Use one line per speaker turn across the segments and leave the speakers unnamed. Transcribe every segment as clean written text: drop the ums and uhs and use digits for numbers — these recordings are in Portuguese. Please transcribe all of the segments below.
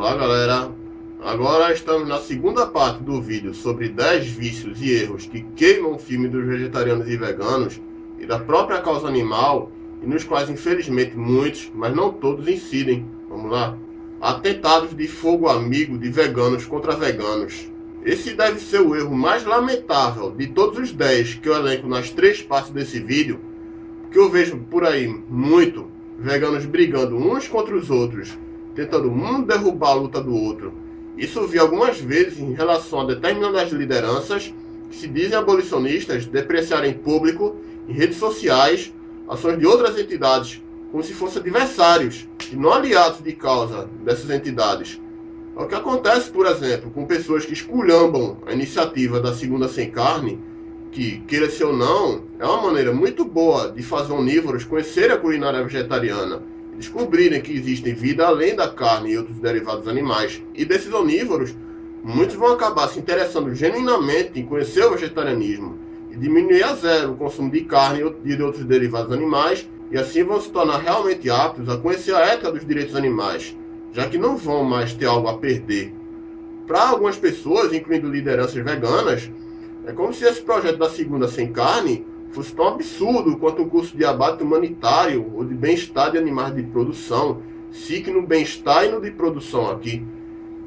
Olá galera, agora estamos na segunda parte do vídeo sobre 10 vícios e erros que queimam o filme dos vegetarianos e veganos e da própria causa animal e nos quais infelizmente muitos, mas não todos incidem. Vamos lá? Atentados de fogo amigo de veganos contra veganos. Esse deve ser o erro mais lamentável de todos os 10 que eu elenco nas 3 partes desse vídeo, porque eu vejo por aí muito veganos brigando uns contra os outros, tentando um derrubar a luta do outro. Isso eu vi algumas vezes em relação a determinadas lideranças que se dizem abolicionistas depreciarem em público, em redes sociais, ações de outras entidades, como se fossem adversários e não aliados de causa dessas entidades. É o que acontece, por exemplo, com pessoas que esculhambam a iniciativa da Segunda Sem Carne, que, queira-se ou não, é uma maneira muito boa de fazer onívoros conhecerem a culinária vegetariana, descobrirem que existe vida além da carne e outros derivados animais. E desses onívoros, muitos vão acabar se interessando genuinamente em conhecer o vegetarianismo e diminuir a zero o consumo de carne e de outros derivados animais, e assim vão se tornar realmente aptos a conhecer a ética dos direitos animais, já que não vão mais ter algo a perder. Para algumas pessoas, incluindo lideranças veganas, é como se esse projeto da Segunda Sem Carne fosse tão absurdo quanto o curso de abate humanitário ou de bem-estar de animais de produção, SIC no bem-estar e no de produção aqui.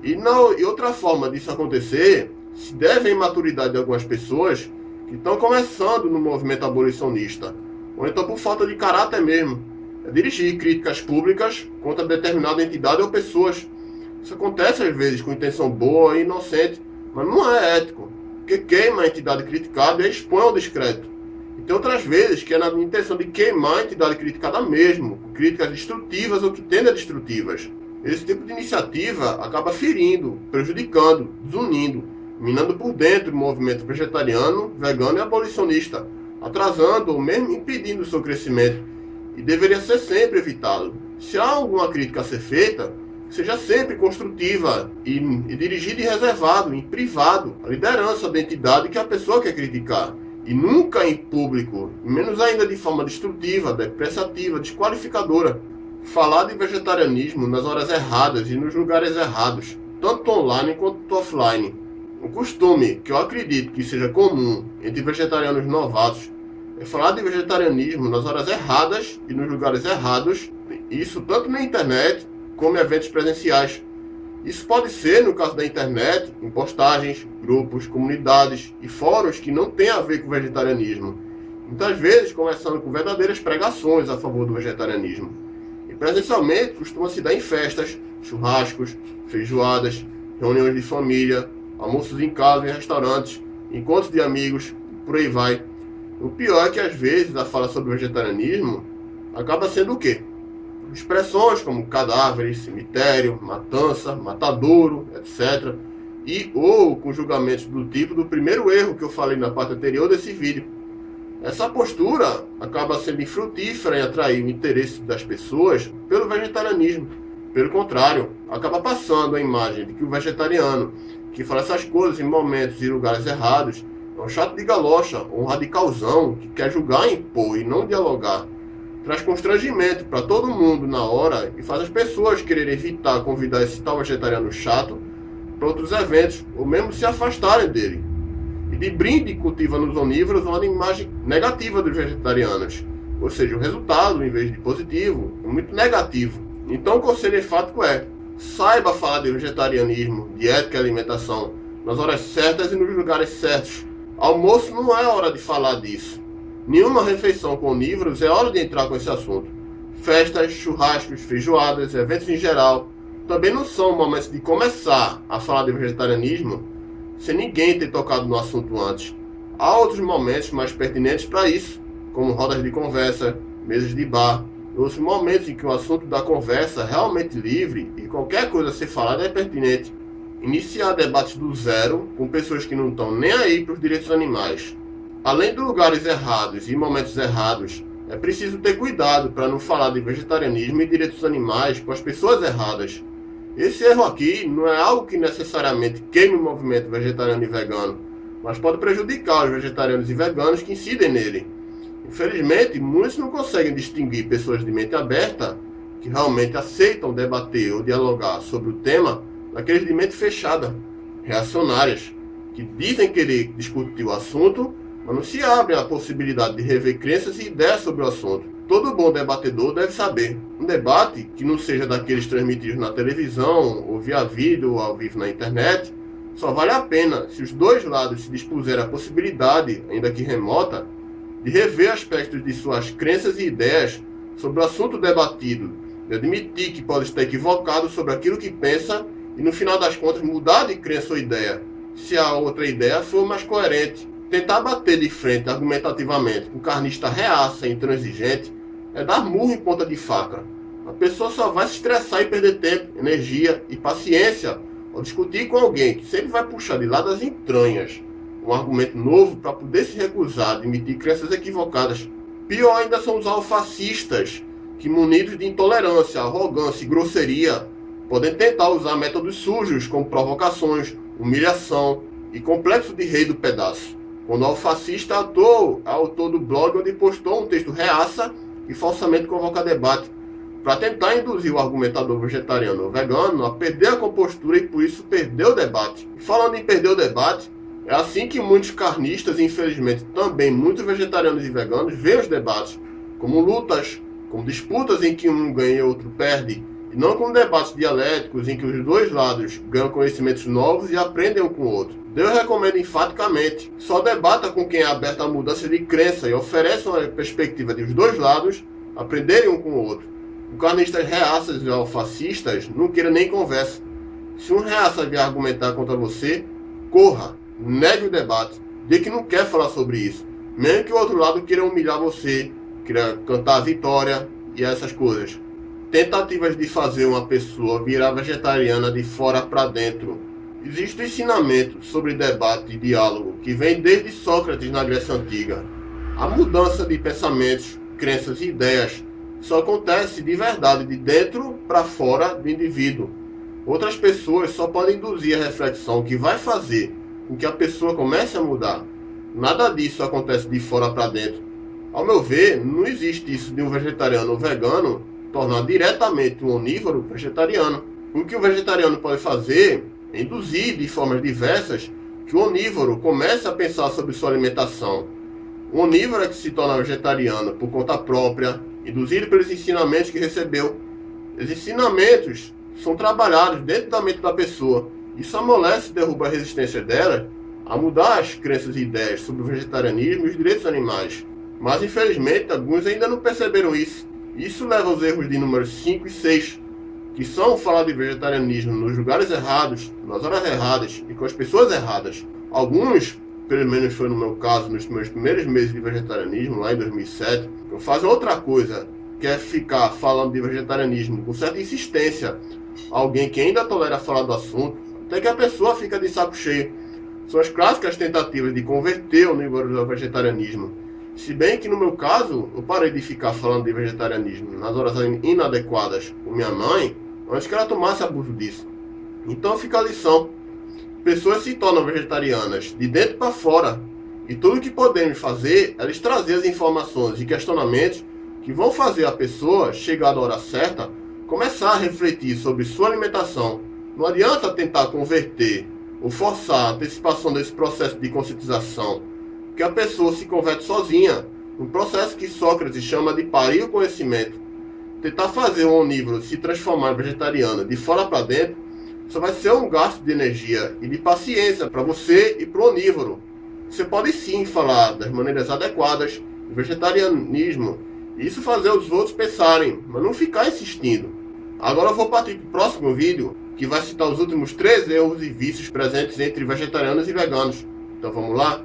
E outra forma disso acontecer se deve à imaturidade de algumas pessoas que estão começando no movimento abolicionista, ou então por falta de caráter mesmo, é dirigir críticas públicas contra determinada entidade ou pessoas. Isso acontece às vezes com intenção boa e inocente, mas não é ético, porque queima a entidade criticada e expõe ao descrédito. E tem outras vezes que é na intenção de queimar a entidade criticada mesmo, com críticas destrutivas ou que tendem a destrutivas. Esse tipo de iniciativa acaba ferindo, prejudicando, desunindo, minando por dentro o movimento vegetariano, vegano e abolicionista, atrasando ou mesmo impedindo o seu crescimento, e deveria ser sempre evitado. Se há alguma crítica a ser feita, seja sempre construtiva e dirigida e reservado, em privado, a liderança da entidade que a pessoa quer criticar. E nunca em público, menos ainda de forma destrutiva, depreciativa, desqualificadora. Falar de vegetarianismo nas horas erradas e nos lugares errados, tanto online quanto offline. Um costume que eu acredito que seja comum entre vegetarianos novatos é falar de vegetarianismo nas horas erradas e nos lugares errados, isso tanto na internet como em eventos presenciais. Isso pode ser, no caso da internet, em postagens, grupos, comunidades e fóruns que não têm a ver com o vegetarianismo. Muitas vezes começando com verdadeiras pregações a favor do vegetarianismo. E presencialmente costuma se dar em festas, churrascos, feijoadas, reuniões de família, almoços em casa, em restaurantes, encontros de amigos, por aí vai. O pior é que às vezes a fala sobre o vegetarianismo acaba sendo o quê? Expressões como cadáveres, cemitério, matança, matadouro, etc. E ou com julgamentos do tipo do primeiro erro que eu falei na parte anterior desse vídeo. Essa postura acaba sendo infrutífera em atrair o interesse das pessoas pelo vegetarianismo. Pelo contrário, acaba passando a imagem de que o vegetariano que fala essas coisas em momentos e lugares errados é um chato de galocha ou um radicalzão que quer julgar e impor e não dialogar. Traz constrangimento para todo mundo na hora e faz as pessoas quererem evitar convidar esse tal vegetariano chato para outros eventos ou mesmo se afastarem dele. E de brinde cultiva nos onívoros uma imagem negativa dos vegetarianos, ou seja, o resultado, em vez de positivo, é muito negativo. Então o conselho enfático é: saiba falar de vegetarianismo, de ética e alimentação nas horas certas e nos lugares certos. Almoço não é hora de falar disso. Nenhuma refeição com onívoros é hora de entrar com esse assunto. Festas, churrascos, feijoadas, eventos em geral, também não são momentos de começar a falar de vegetarianismo sem ninguém ter tocado no assunto antes. Há outros momentos mais pertinentes para isso, como rodas de conversa, mesas de bar, e outros momentos em que o assunto da conversa é realmente livre e qualquer coisa a ser falada é pertinente. Iniciar debates do zero com pessoas que não estão nem aí para os direitos animais. Além de lugares errados e momentos errados, é preciso ter cuidado para não falar de vegetarianismo e direitos animais com as pessoas erradas. Esse erro aqui não é algo que necessariamente queime o movimento vegetariano e vegano, mas pode prejudicar os vegetarianos e veganos que incidem nele. Infelizmente, muitos não conseguem distinguir pessoas de mente aberta que que realmente aceitam debater ou dialogar sobre o tema daqueles de mente fechada, reacionárias, que dizem querer discutir o assunto, mas não se abrem à possibilidade de rever crenças e ideias sobre o assunto. Todo bom debatedor deve saber. Um debate que não seja daqueles transmitidos na televisão, ou via vídeo, ou ao vivo na internet, só vale a pena se os dois lados se dispuserem à possibilidade, ainda que remota, de rever aspectos de suas crenças e ideias sobre o assunto debatido, de admitir que pode estar equivocado sobre aquilo que pensa e, no final das contas, mudar de crença ou ideia, se a outra ideia for mais coerente. Tentar bater de frente argumentativamente com carnista reaça e intransigente é dar murro em ponta de faca. A pessoa só vai se estressar e perder tempo, energia e paciência ao discutir com alguém que sempre vai puxar de lá das entranhas um argumento novo para poder se recusar a admitir crenças equivocadas. Pior ainda são os alfacistas, que munidos de intolerância, arrogância e grosseria, podem tentar usar métodos sujos como provocações, humilhação e complexo de rei do pedaço. Quando o alfacista é autor do blog onde postou um texto reaça e falsamente convoca debate, para tentar induzir o argumentador vegetariano ou vegano a perder a compostura e por isso perder o debate. E falando em perder o debate, é assim que muitos carnistas e infelizmente também muitos vegetarianos e veganos veem os debates como lutas, como disputas em que um ganha e o outro perde, e não como debates dialéticos em que os dois lados ganham conhecimentos novos e aprendem um com o outro. Deus recomenda enfaticamente, só debata com quem é aberto à mudança de crença e oferece uma perspectiva de os dois lados aprenderem um com o outro. Os carnistas reaças e alfacistas não queiram nem conversa. Se um reaça vier argumentar contra você, corra, negue o debate, diga que não quer falar sobre isso, mesmo que o outro lado queira humilhar você, queira cantar a vitória e essas coisas. Tentativas de fazer uma pessoa virar vegetariana de fora para dentro. Existe um ensinamento sobre debate e diálogo que vem desde Sócrates na Grécia Antiga. A mudança de pensamentos, crenças e ideias só acontece de verdade de dentro para fora do indivíduo. Outras pessoas só podem induzir a reflexão que vai fazer com que a pessoa comece a mudar. Nada disso acontece de fora para dentro. Ao meu ver, não existe isso de um vegetariano ou vegano tornar diretamente um onívoro vegetariano. O que o vegetariano pode fazer é induzir de formas diversas que o onívoro comece a pensar sobre sua alimentação. O onívoro é que se torna vegetariano por conta própria, induzido pelos ensinamentos que recebeu. Os ensinamentos são trabalhados dentro da mente da pessoa. Isso amolece e derruba a resistência dela a mudar as crenças e ideias sobre o vegetarianismo e os direitos animais. Mas infelizmente alguns ainda não perceberam isso. Isso leva aos erros de números 5 e 6, que são falar de vegetarianismo nos lugares errados, nas horas erradas e com as pessoas erradas. Alguns, pelo menos foi no meu caso, nos meus primeiros meses de vegetarianismo, lá em 2007, eu fazia outra coisa, que é ficar falando de vegetarianismo com certa insistência. Alguém que ainda tolera falar do assunto, até que a pessoa fica de saco cheio. São as clássicas tentativas de converter onívoros ao vegetarianismo. Se bem que no meu caso, eu parei de ficar falando de vegetarianismo nas horas inadequadas com minha mãe, antes que ela tomasse abuso disso. Então fica a lição. Pessoas se tornam vegetarianas de dentro para fora. E tudo que podemos fazer é lhes trazer as informações e questionamentos que vão fazer a pessoa, chegada a hora certa, começar a refletir sobre sua alimentação. Não adianta tentar converter ou forçar a antecipação desse processo de conscientização, que a pessoa se converte sozinha, um processo que Sócrates chama de parir o conhecimento. Tentar fazer um onívoro se transformar em vegetariano de fora para dentro só vai ser um gasto de energia e de paciência para você e para o onívoro. Você pode sim falar das maneiras adequadas do vegetarianismo e isso fazer os outros pensarem, mas não ficar insistindo. Agora eu vou partir para o próximo vídeo, que vai citar os últimos 3 erros e vícios presentes entre vegetarianos e veganos. Então vamos lá?